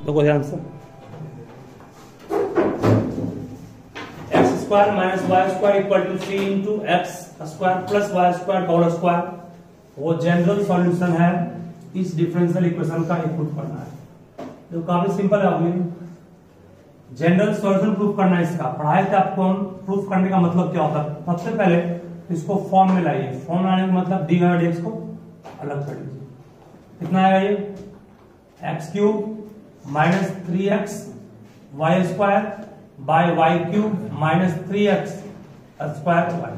देखो ध्यान से, x square minus y square equal to 3 into x square plus y square whole square, वो general solution है इस डिफरेंशियल इक्वेशन का, इनपुट करना है। तो काफी सिंपल है, अभी जनरल सॉल्यूशन प्रूफ करना है इसका। पढ़ाए थे आपको हम, प्रूफ करने का मतलब क्या होता है। सबसे पहले इसको फॉर्म में लाइए, फॉर्म लाने का मतलब डी बाई डी एक्स को अलग कर लीजिए। कितना आएगा ये, x cube minus 3x y square by y cube minus 3x square y,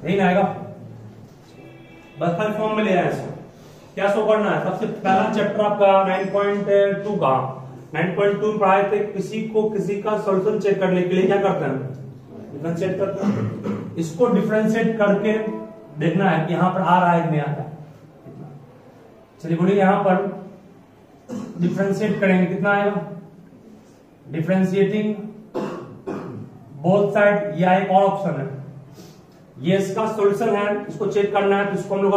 यही ना आएगा। बस खाली फॉर्म में ले आए इसको। क्या शो करना है, सबसे पहला चैप्टर आपका 9.2 का 9.2 पढ़ाए थे, किसी का सॉल्यूशन चेक करने के लिए क्या करते हैं, डिफरेंशिएट करते हैं। इसको डिफरेंशिएट करके देखना है कि यहां पर आ रहा है कि नहीं आता। चलिए बोलिए, यहां पर डिफरेंशिएट करेंगे, कितना आएगा, डिफरेंशिएटिंग बोथ साइड, या एक और ऑप्शन है, ये इसका सॉल्यूशन है, इसको चेक करना है। तो इसको हम लोग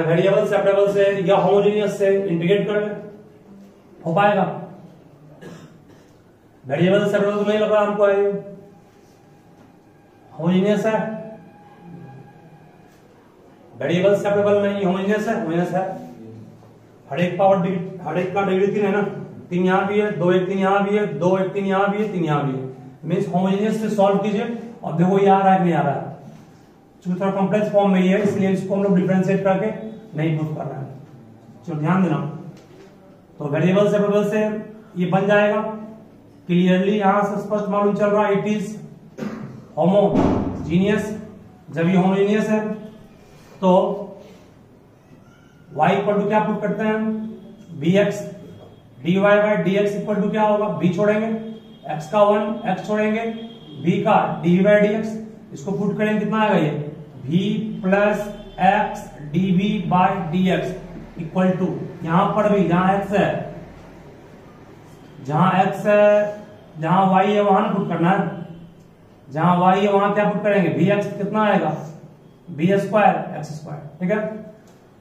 वेरिएबल सेपरेबल से या होमोजेनियस से इंटीग्रेट कर लें, हो पाएगा। वेरिएबल सेपरेबल तो नहीं लग रहा हमको, है होमोजेनियस है, वेरिएबल सेपरेबल नहीं, होमोजेनियस है, होमोजेनियस है। हर एक का डिग्री 3 है ना, 3 यहां भी है, 2 1 3 यहां भी है, 2 1 3 यहां भी है, 3 यहां भी है। मींस होमोजेनियस से सॉल्व कीजिए और देखो ये आ रहा है कि नहीं आ रहा है। चूंकि थोड़ा कॉम्प्लेक्स फॉर्म में ही है, इसलिए इसको हम लोग डिफरेंशिएट करके नहीं प्रूफ कर रहे हैं। चलो ध्यान देना, तो वेरिएबल सेपरेबल से ये बन जाएगा क्लियरली, यहां से स्पष्ट मालूम चल रहा है इट इज होमोजीनियस। जब ये होमोजीनियस है तो y इक्वल टू क्या पुट करते हैं, bx dy by dx equal to क्या होगा, b छोड़ेंगे, x का 1 x छोड़ेंगे, b का dv बाई dx, इसको पुट करेंगे, कितना आएगा ये v plus x dv by dx equal to, यहां पर भी जहां x है, जहां x है, जहां y है वहां पुट करना है, जहां y है वहां क्या पुट करेंगे, bx कितना आएगा, b स्क्वायर x स्क्वायर, ठीक है।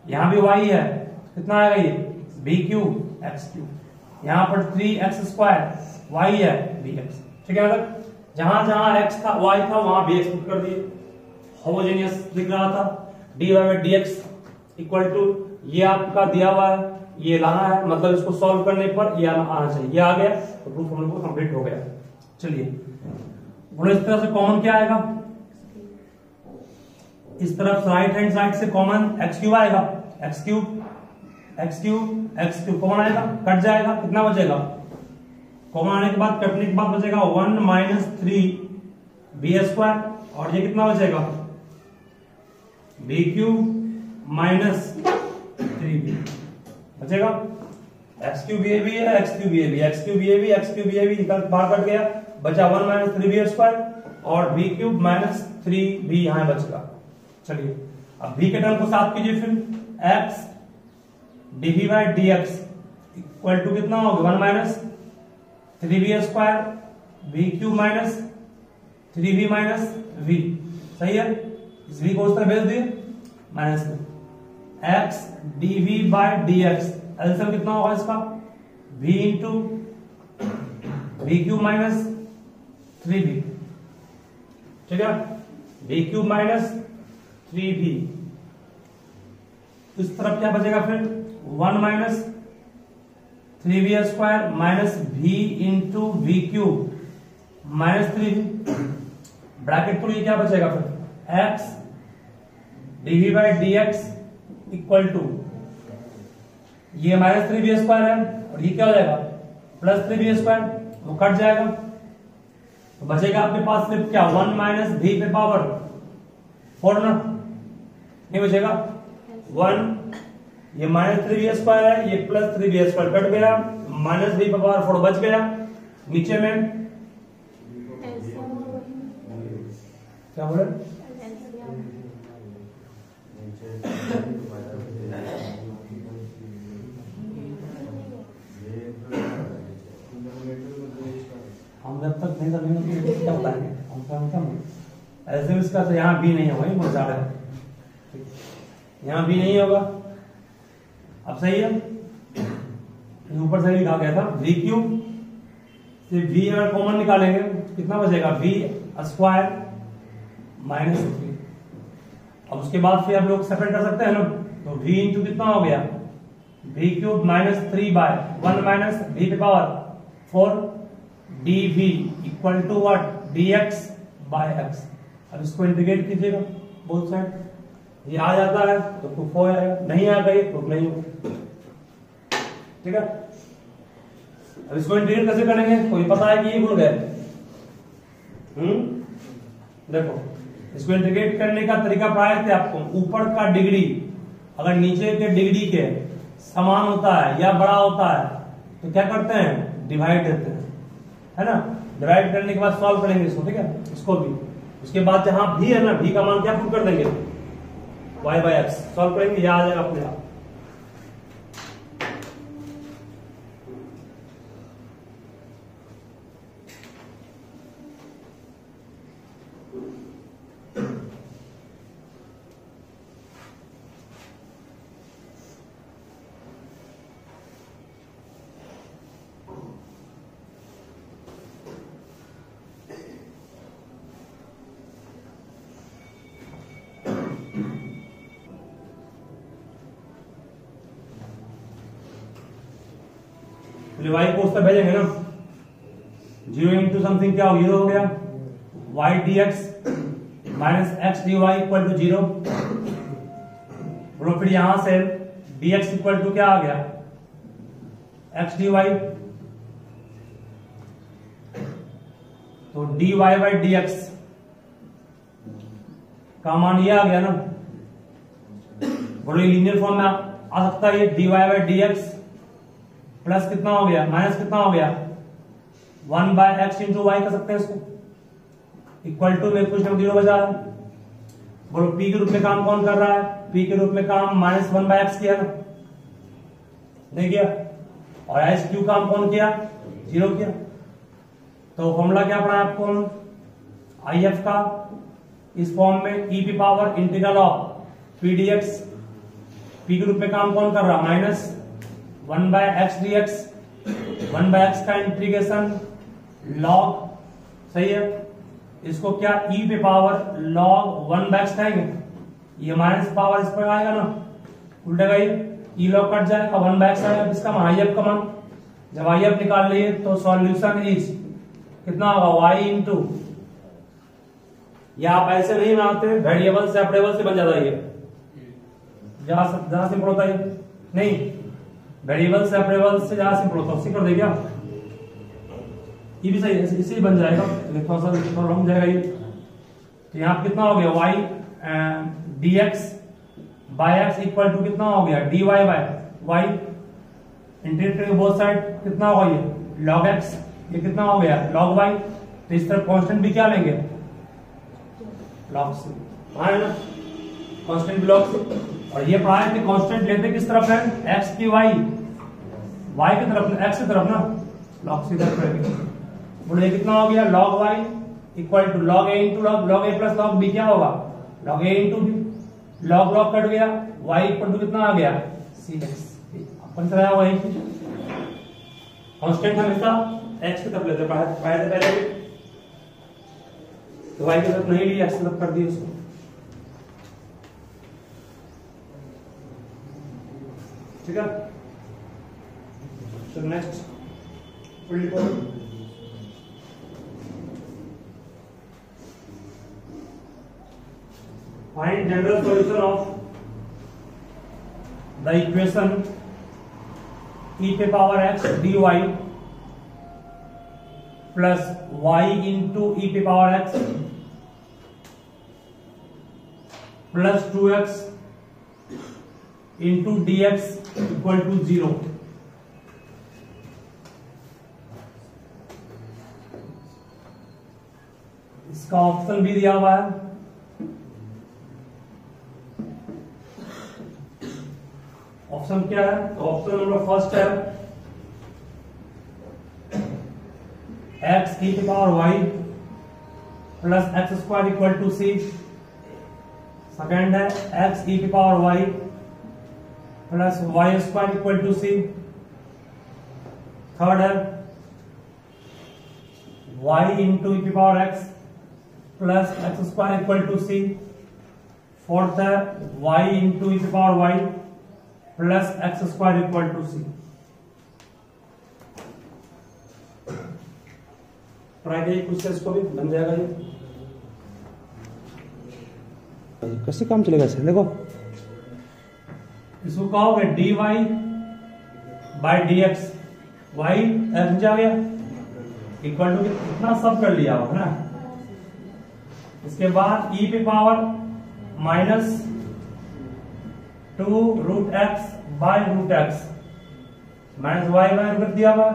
यहां भी y है, कितना आएगा ये b क्यूब x क्यूब, यहां पर 3x स्क्वायर y है bx, ठीक है। मतलब जहां जहां x था y था वहां bx पुट कर दिए, होमोजेनियस दिख रहा था। dy by dx equal to, ये आपका दिया हुआ है, ये लाना है, मतलब इसको सॉल्व करने पर ये आना चाहिए, ये आ गया तो प्रूफ हम लोग को कंप्लीट हो गया। चलिए बोलो, इस तरह से कॉमन क्या आएगा, इस तरफ राइट हैंड साइड से कॉमन एक्स क्यूब आएगा, एक्स क्यूब कॉमन आएगा, कट जाएगा, कितना बचेगा, कॉमन आने के बाद कटने के बाद बचेगा 1 माइनस 3 बी स्क्वायर, और ये कितना बचेगा बी क्यूब माइनस 3b बचेगा। एक्स क्यूब ये भी है, एक्स क्यूब ये भी, एक्स क्यूब ये भी, एक्स क्यूब ये भी निकल बाहर कट गया, बचा 1 माइनस 3b स्क्वायर और बी क्यूब माइनस 3b यहां बचेगा। चलिए अब b के टर्म को साफ कीजिए, फिर x dv by dx equal to कितना होगा 1 माइनस 3b स्क्वायर b क्यूब माइनस 3b माइनस v, सही है। इस v को उस तरह भेज दिए, माइनस में x dv by dx, LCM कितना होगा इसका v इंटू b क्यूब माइनस 3b, ठीक है, b क्यूब माइनस 3b। इस तरफ क्या बचेगा फिर 1 minus 3b square minus v into v cube minus 3b, bracket तो ये क्या बचेगा फिर x dv by dx equal to, ये माइनस 3b स्क्वायर है और ये क्या हो जाएगा प्लस 3b स्क्वायर, वो कट जाएगा, तो बचेगा आपके पास सिर्फ क्या 1 माइनस v पे पावर 4 ना, नहीं बचेगा 1, ये माइनस 3b स्क्वायर है, ये प्लस 3b स्क्वायर कट गया, माइनस v पे पावर 4 बच गया, नीचे में क्या बोले हम जब तक नहीं करेंगे क्या बताएंगे, हम क्या ऐसे इसका तो यहाँ भी नहीं होगा, बहुत ज्यादा है, यहाँ भी नहीं होगा। अब सही है, ऊपर से लिखा गया था वी क्यूब से वी अगर कॉमन निकालेंगे कितना बचेगा वी स्क्वायर माइनस 3। अब उसके बाद फिर आप लोग सेपरेट कर सकते हैं ना, तो v इंटू कितना हो गया v cube minus 3 by 1 minus v की power 4 dv equal to what dx by x। अब इसको इंटीग्रेट कीजिएगा बोथ साइड, ये आ जाता है तो प्रूफ हो जाएगा, नहीं आ गई प्रूफ नहीं होगा। ठीक है, अब इसको इंटीग्रेट कैसे करेंगे, कोई पता है कि ये भूल गए? देखो इसको इंटीग्रेट करने का तरीका प्राय थे आपको, ऊपर का डिग्री अगर नीचे के डिग्री के समान होता है या बड़ा होता है तो क्या करते हैं डिवाइड देते हैं, है ना। डिवाइड करने के बाद सॉल्व करेंगे इसको, ठीक है, इसको भी। उसके बाद जहां भी है ना, भी का मान क्या पुट कर देंगे y बाय एक्स, सॉल्व करेंगे, यह आ जाएगा अपने आप। y को उस पर भेजेंगे ना, 0 इंटू समथिंग क्या हो, 0 हो गया, y dx minus x dy equal to 0। बोलो फिर यहां से dx इक्वल टू क्या आ गया x dy, तो dy बाई dx का मान ये आ गया ना। बोलो ये लीनियर फॉर्म में आ सकता है, ये dy बाई dx प्लस कितना हो गया माइनस कितना हो गया 1 बाय एक्स इंटू वाई कर सकते हैं इसको, इक्वल टू में कुछ 0 बचा है। बोलो p के रूप में काम कौन कर रहा है, p के रूप में काम माइनस 1 बाय एक्स किया ना, नहीं किया, और एच क्यू काम कौन किया 0 किया। तो फॉर्मूला क्या पढ़ा आपको आई एफ का, इस फॉर्म में e की power integral of p d x, p के रूप में काम कौन कर रहा minus 1 by x d x, 1 by x का इंटीग्रेशन लॉग, सही है, इसको क्या e पे पावर लॉग 1 बाय एक्स कहेंगे, ये माइनस पावर इस पर आएगा ना, उल्टेगा ये e लॉग कट जाएगा, 1 बाय एक्स आएगा, इसका आई एफ का मान। जब आई एफ निकाल लिए तो सॉल्यूशन इज कितना होगा y इंटू, या आप ऐसे नहीं बनाते, वेरिएबल से अपडेबल से बन जाता है, जहां सिंपल होता है, नहीं वेरिएबल से अपडेबल से जहां सिंपल होता है उसी कर देंगे आप, ये भी सही है, इसी बन जाएगा, थोड़ा सा प्रॉब्लम हो जाएगा ये। तो यहाँ कितना हो गया y dx by x equal to कितना हो गया dy बाय y, इंटीग्रेट करके बोथ साइड कितना होगा ये log x, ये कितना हो गया log y। तो इस तरफ कांस्टेंट भी क्या लेंगे log c, हाँ ना कांस्टेंट भी log c। और ये पढ़ा है कि कांस्टेंट लेते किस तरफ है x की y, y की तरफ x की तरफ ना, log c तरफ रहेगी। बोले कितना हो गया log y equal to log a into log a plus log b क्या होगा log a into b, log log cut गया, y इक्वल टू कितना आ गया cx, अपन से आया वही कांस्टेंट हमेशा x की तरफ लेते पहले भी, तो y की तरफ नहीं ली, x की तरफ कर दी उसको। ठीक है, so next find general solution of the equation e पे power x dy plus y into e पे power x plus 2x into dx equal to 0। इसका ऑप्शन भी दिया हुआ है, ऑप्शन क्या है, तो ऑप्शन नंबर फर्स्ट है x की power y plus x square equal to c, second है x की power y plus y square equal to c, third है y into e power x plus x square equal to c. Fourth है y into e power y plus x square equal to c. Try करिए कुछ से इसको भी बन जाएगा ये। कैसे काम चलेगा सर? देखो इसको कहोगे dy by d x, y नीचे आ गया इक्वल टू इतना सब कर लिया होगा ना। इसके बाद e पे power minus 2 root x by root x minus y by root दिया हुआ।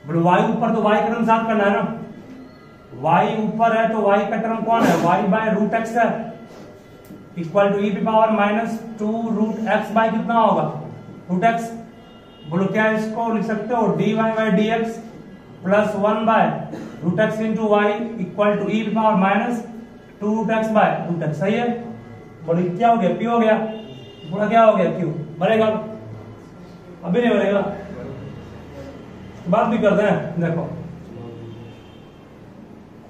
बोलो y ऊपर तो y का टर्म साथ करना है ना, y ऊपर है तो y का टर्म कौन है? y बाय रूट एक्स है इक्वल टू e पे power minus 2 root x by कितना होगा? Root x. बोलो क्या इसको लिख सकते हो dy by dx plus 1 by root x into y equal to e पे power minus 2 root x by root x. सही है? बोलो क्या हो गया? p हो गया। बोला क्या हो गया? q बनेगा? अभी नहीं बनेगा, बात भी करते हैं। देखो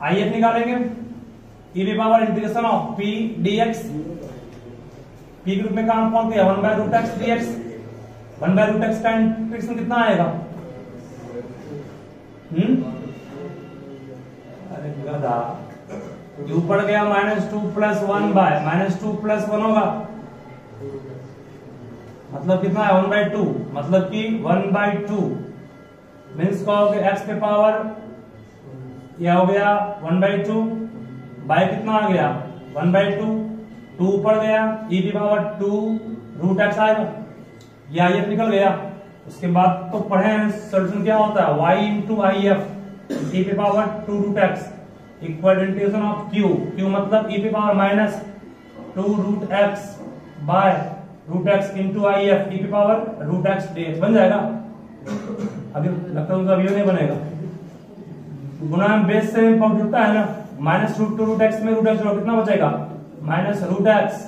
IF निकालेंगे e की power integration of p dx, p के रूप में काम कौन किया? 1 by root x dx। 1 by root x का इंटीग्रेशन कितना आएगा? अरे गधा, u पड़ गया -2 प्लस 1 बाय -2 प्लस 1 होगा, मतलब कितना है? 1 बाय 2, मतलब कि 1 बाय 2 मीन्स कहोगे x पे पावर यह हो गया 1 बाई 2 बाय कितना आ गया? 1 बाई 2, 2 ऊपर गया e की पावर 2 रूट एक्स आएगा, यह IF निकल गया। उसके बाद तो पढ़े हैं सोल्यूशन क्या होता है? y इंटू IF e पे power 2 root x equal integration of q मतलब e पे power minus 2 root x by root x into IF e पे पावर रूट एक्स dx बन जाएगा। अभी लगता है अभी नहीं बनेगा, गुना बेस से जुड़ता है ना। माइनस रूट 2 रूट एक्स में रूट एक्स कितना बचेगा? Minus root x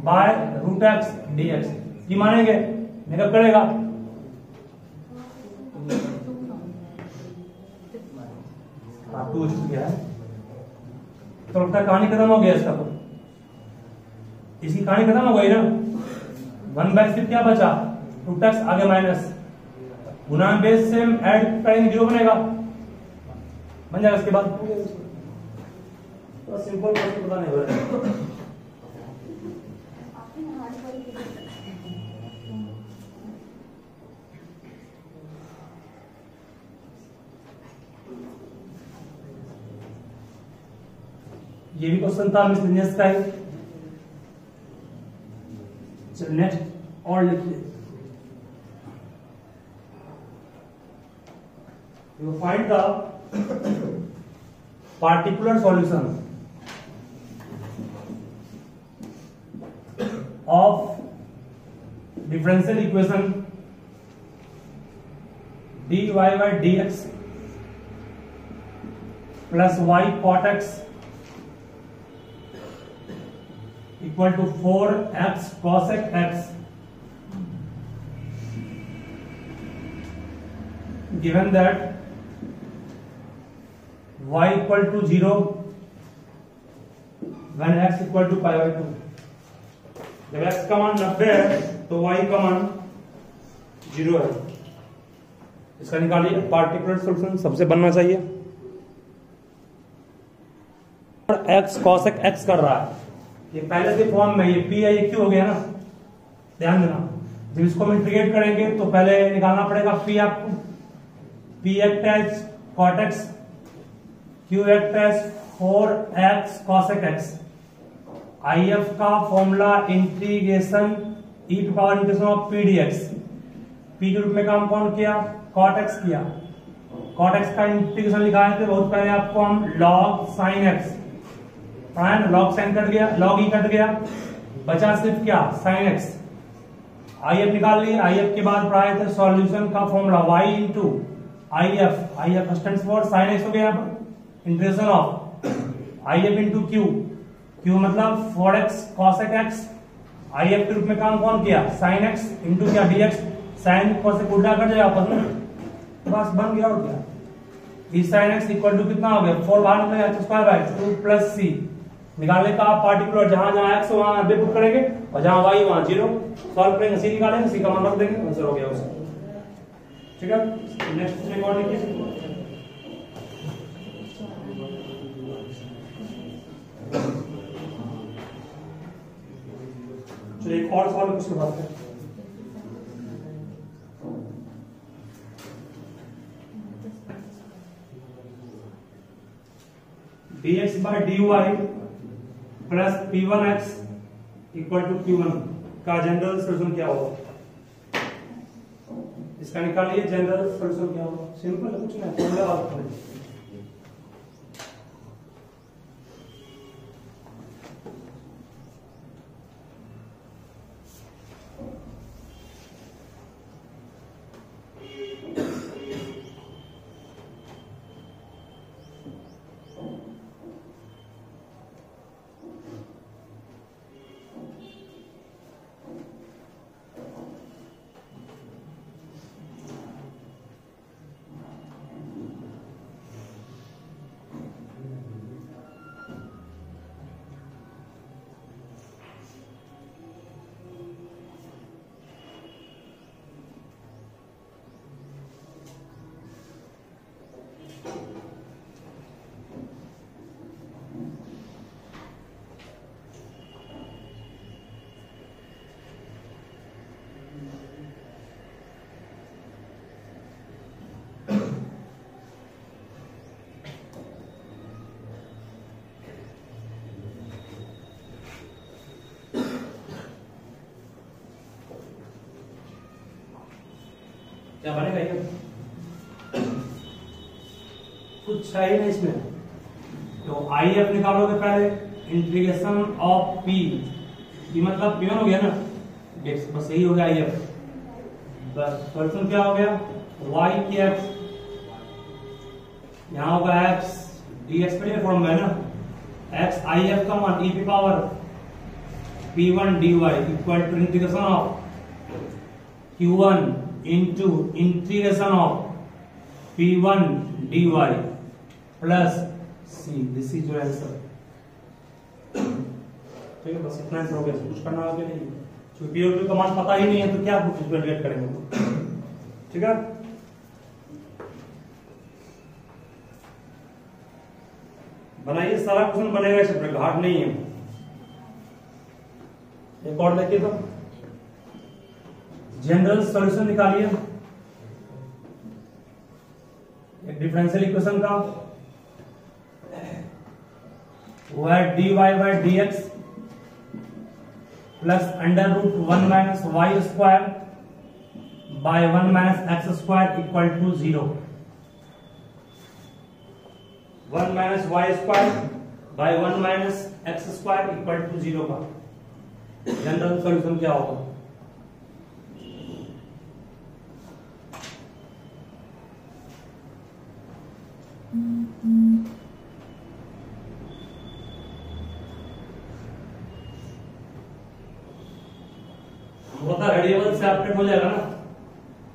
by root x dx। ये मानेंगे मेरा करेगा। तो लगता है कहानी खत्म हो गया इसका, तो इसकी कहानी खत्म हो गई ना। 1 बाय फिर क्या बचा? रूट एक्स आगे माइनस, गुना बेस से ऐड करेंगे 0 बनेगा, बन जाएगा। इसके बाद तो सिंपल पता नहीं हो रहा है। ये भी क्वेश्चन था मिसलिनियस का ही। चलो नेक्स्ट और लिखिए, you find the particular solution of differential equation dy by dx plus y cot x equal to 4x cosec x, given that y equal to 0 when x equal to pi by 2। जब x का मान 90 है तो y का मान 0 है। इसका निकालिए पार्टिकुलर सॉल्यूशन सबसे बनना चाहिए। और x cosec x कर रहा है, ये पहले के फॉर्म में, ये p है ये q हो गया ना, ध्यान देना। जब इसको हम इंटीग्रेट करेंगे तो पहले निकालना पड़ेगा p आपको, p act as cot x, q act as 4x cosec x। IF का formula integration e to power integration of p dx। p के रूप में काम कौन किया? cot x किया। cot x का इंटीग्रेशन लिखाए थे बहुत पहले आपको हम, log sin x, log sin cut गया, log e कट गया, बचा सिर्फ क्या? sin x। IF निकाल लिए। IF के बाद पढ़ाए थे सॉल्यूशन का formula y into IF stands for sin x हो गया, integration of IF into q मतलब 4x cosec x। IF के रूप में काम कौन किया? sin x इंटू क्या? dx। sin cosec उल्टा कर जाएगा आपस में, बस बन गया और क्या। ई साइन एक्स इक्वल टू कितना हो गया 4 बाहर निकलेगा एक्स स्क्वायर बाय 2 प्लस सी निकालने का आप पार्टिकुलर जहां जहां एक्स वहां बे पुट करेंगे और जहां वाई वहां 0 सॉल्व करेंगे सी निकालेंगे सी का मान रख देंगे आंसर हो गया उसका। ठीक है नेक्स्ट रिकॉर्ड लिखिए। चलिए एक और सवाल उसके बाद है dx by dy plus p1x equal to q1 का जनरल सॉल्यूशन क्या होगा? इसका निकालिए जनरल सॉल्यूशन क्या होगा। सिंपल है कुछ नहीं फॉर्मूला आप करें। क्या बनेगा ये? कुछ है ही नहीं इसमें। तो आई एफ निकालोगे पहले इंटीग्रेशन ऑफ पी मतलब पी हो गया ना बस यही हो गया आई एफ। बस सॉल्यूशन क्या हो गया वाई की एक्स यहाँ होगा एक्स डी एक्स पे फॉर्म में ना एक्स आई एफ का मान ई की power p1 dy equal to integration of q1 into integration of p1 dy plus c this is your answer। ठीक है बस इतना आंसर हो गया कुछ करना आगे नहीं क्योंकि p का मान पता ही नहीं है तो क्या कुछ कैलकुलेट करेंगे। ठीक है बनाइए सारा क्वेश्चन बनेगा इस पर घाट नहीं है। एक और देखिए तो जनरल सॉल्यूशन निकालिए एक डिफरेंशियल इक्वेशन का वो है dy by dx plus under root 1 minus y square by 1 minus x square equal to 0। 1 minus y square by 1 minus x square equal to 0 का जनरल सॉल्यूशन क्या होगा? होता वेरिएबल सेपरेट हो जाएगा ना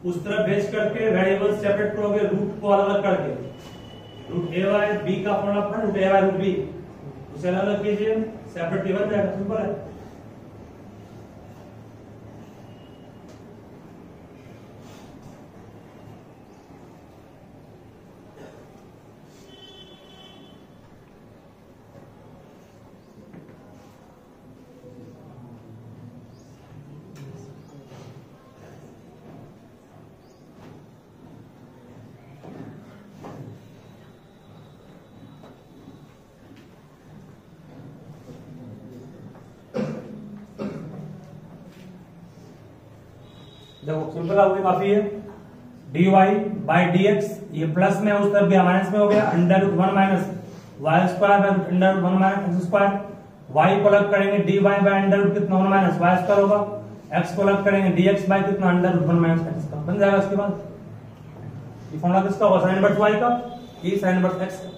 उस तरफ भेज करके वेरिएबल सेपरेट करोगे रूट को अलग अलग करके रूट ए बाय बी का formula root a by root b उसे अलग अलग कीजिए सेपरेट टेबल जाएगा सिंपल है। देखो सिंपल हो गया काफी है dy बाय dx ये प्लस में उस तरफ गया माइनस में हो गया under root 1 minus y square by under root 1 minus x square y को अलग करेंगे dy बाय अंडर रूट कितना 1 माइनस वाई स्क्वायर होगा x को अलग करेंगे dx बाय कितना अंडर रूट 1 माइनस एक्स का बन जाएगा। उसके बाद ये फॉर्मूला किसका होगा sin इनवर्स y का ये sin इनवर्स x का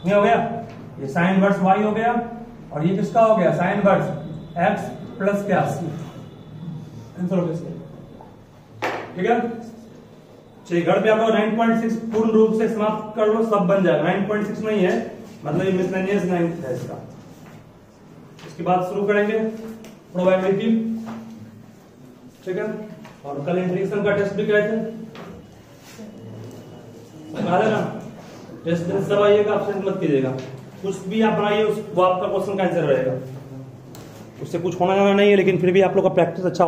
ये हो गया ये sin इनवर्स y हो गया और ये किसका हो गया sin इनवर्स x प्लस क्या c आंसर हो गया। ठीक है चलिए घर पे आप लोग 9.6 पूर्ण रूप से समाप्त कर लो, सब बन जाएगा। 9.6 नहीं है मतलब ये मिसलेनियस 9 है इसका। इसके बाद शुरू करेंगे प्रोबेबिलिटी, ठीक है। और कल इंट्रीगेशन का टेस्ट भी कराए थे, ना टेस्ट सब आइएगा, आप मत कीजिएगा, कुछ भी आप बनाइए वो आपका क्वेश्चन का आंसर रहेगा, उससे कुछ होना जाना नहीं है, लेकिन फिर भी आप लोग का प्रैक्टिस अच्छा